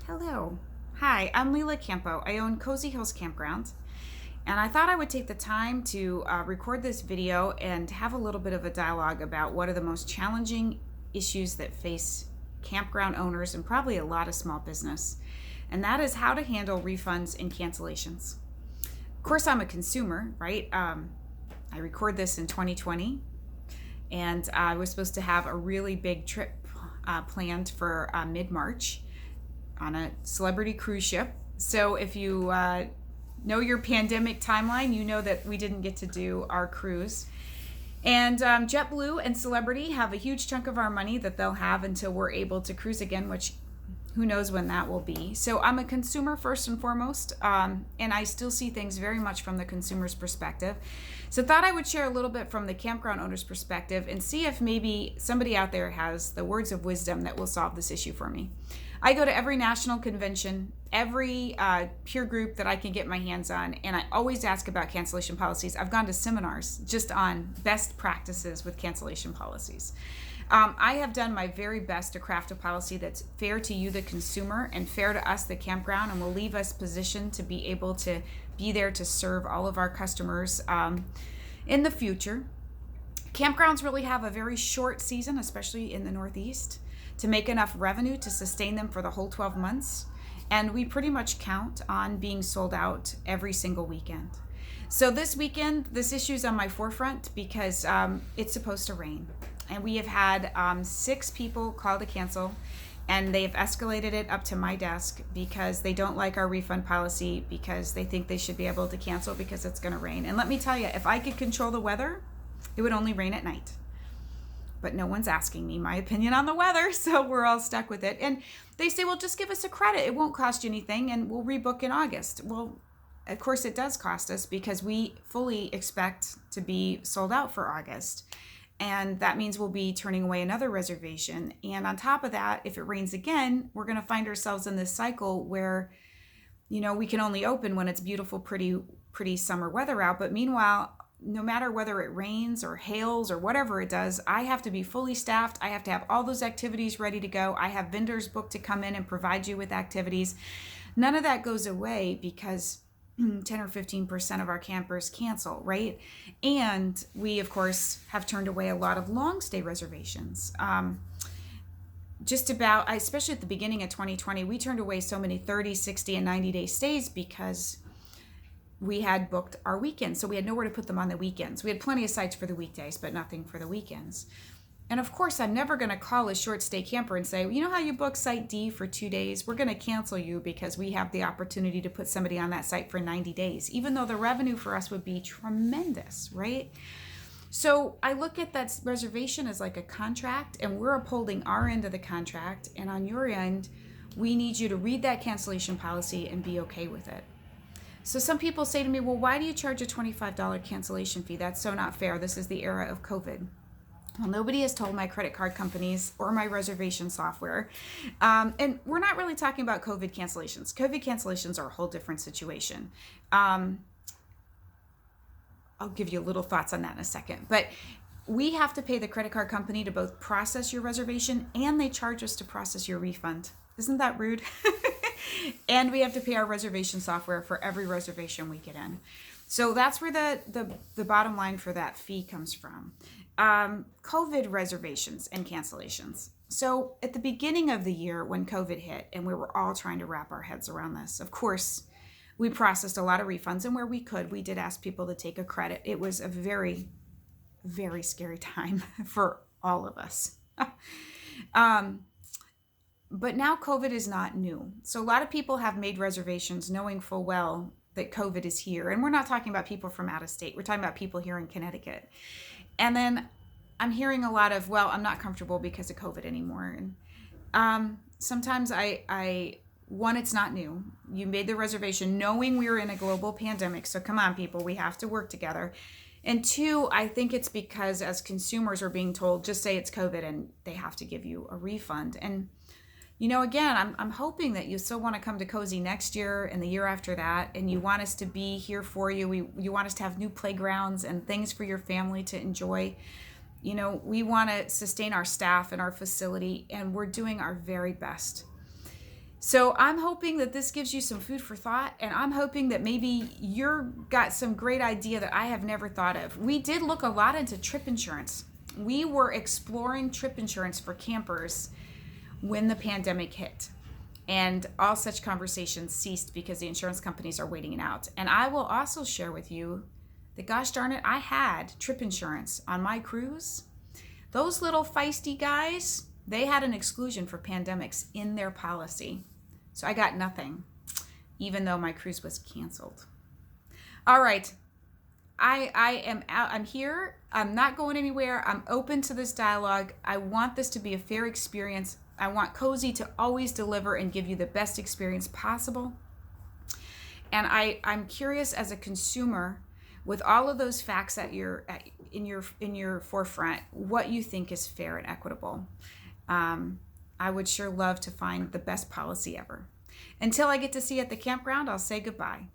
Hello. Hi, I'm Leela Campo. I own Cozy Hills Campground, and I thought I would take the time to record this video and have a little bit of a dialogue about what are the most challenging issues that face campground owners and probably a lot of small business. And that is how to handle refunds and cancellations. Of course, I'm a consumer, right? I record this in 2020, and I was supposed to have a really big trip planned for mid-March on a celebrity cruise ship. So if you know your pandemic timeline, you know that we didn't get to do our cruise. And JetBlue and Celebrity have a huge chunk of our money that they'll have until we're able to cruise again, which who knows when that will be. So I'm a consumer first and foremost, and I still see things very much from the consumer's perspective. So thought I would share a little bit from the campground owner's perspective and see if maybe somebody out there has the words of wisdom that will solve this issue for me. I go to every national convention, every peer group that I can get my hands on, and I always ask about cancellation policies. I've gone to seminars just on best practices with cancellation policies. I have done my very best to craft a policy that's fair to you, the consumer, and fair to us, the campground, and will leave us positioned to be able to be there to serve all of our customers in the future. Campgrounds really have a very short season, especially in the Northeast, to make enough revenue to sustain them for the whole 12 months. And we pretty much count on being sold out every single weekend. So this weekend, this issue is on my forefront because it's supposed to rain. And we have had 6 people call to cancel, and they've escalated it up to my desk because they don't like our refund policy, because they think they should be able to cancel because it's going to rain. And let me tell you, if I could control the weather, it would only rain at night. But no one's asking me my opinion on the weather, so we're all stuck with it. And they say, well, just give us a credit. It won't cost you anything, and we'll rebook in August. Well, of course it does cost us because we fully expect to be sold out for August. And that means we'll be turning away another reservation. And on top of that, if it rains again, we're going to find ourselves in this cycle where, we can only open when it's beautiful, pretty summer weather out. But meanwhile, no matter whether it rains or hails or whatever it does, I have to be fully staffed. I have to have all those activities ready to go. I have vendors booked to come in and provide you with activities. None of that goes away because 10 or 15% of our campers cancel, right? And we, of course, have turned away a lot of long stay reservations. Especially at the beginning of 2020, we turned away so many 30, 60, and 90-day stays because we had booked our weekends. So we had nowhere to put them on the weekends. We had plenty of sites for the weekdays, but nothing for the weekends. And of course, I'm never going to call a short stay camper and say, you know how you book site D for 2 days? We're going to cancel you because we have the opportunity to put somebody on that site for 90 days, even though the revenue for us would be tremendous, right? So I look at that reservation as like a contract, and we're upholding our end of the contract. And on your end, we need you to read that cancellation policy and be okay with it. So some people say to me, well, why do you charge a $25 cancellation fee? That's so not fair. This is the era of COVID. Well, nobody has told my credit card companies or my reservation software. And we're not really talking about COVID cancellations. COVID cancellations are a whole different situation. I'll give you little thoughts on that in a second. But we have to pay the credit card company to both process your reservation, and they charge us to process your refund. Isn't that rude? And we have to pay our reservation software for every reservation we get in. So that's where the bottom line for that fee comes from. COVID reservations and cancellations. So at the beginning of the year when COVID hit and we were all trying to wrap our heads around this, of course, we processed a lot of refunds, and where we could, we did ask people to take a credit. It was a very, very scary time for all of us. But now COVID is not new. So a lot of people have made reservations knowing full well that COVID is here. And we're not talking about people from out of state. We're talking about people here in Connecticut. And then I'm hearing a lot of, well, I'm not comfortable because of COVID anymore. And sometimes one, it's not new. You made the reservation knowing we were in a global pandemic. So come on, people, we have to work together. And 2, I think it's because as consumers are being told, just say it's COVID and they have to give you a refund. And again, I'm hoping that you still want to come to Cozy next year and the year after that, and you want us to be here for you. You want us to have new playgrounds and things for your family to enjoy. We want to sustain our staff and our facility, and we're doing our very best. So I'm hoping that this gives you some food for thought, and I'm hoping that maybe you're got some great idea that I have never thought of. We did look a lot into trip insurance. We were exploring trip insurance for campers when the pandemic hit. And all such conversations ceased because the insurance companies are waiting it out. And I will also share with you that, gosh darn it, I had trip insurance on my cruise. Those little feisty guys, they had an exclusion for pandemics in their policy. So I got nothing, even though my cruise was canceled. All right. I am out. I'm here. I'm not going anywhere. I'm open to this dialogue. I want this to be a fair experience. I want Cozy to always deliver and give you the best experience possible. And I'm curious as a consumer, with all of those facts in your forefront, what you think is fair and equitable. I would sure love to find the best policy ever. Until I get to see you at the campground, I'll say goodbye.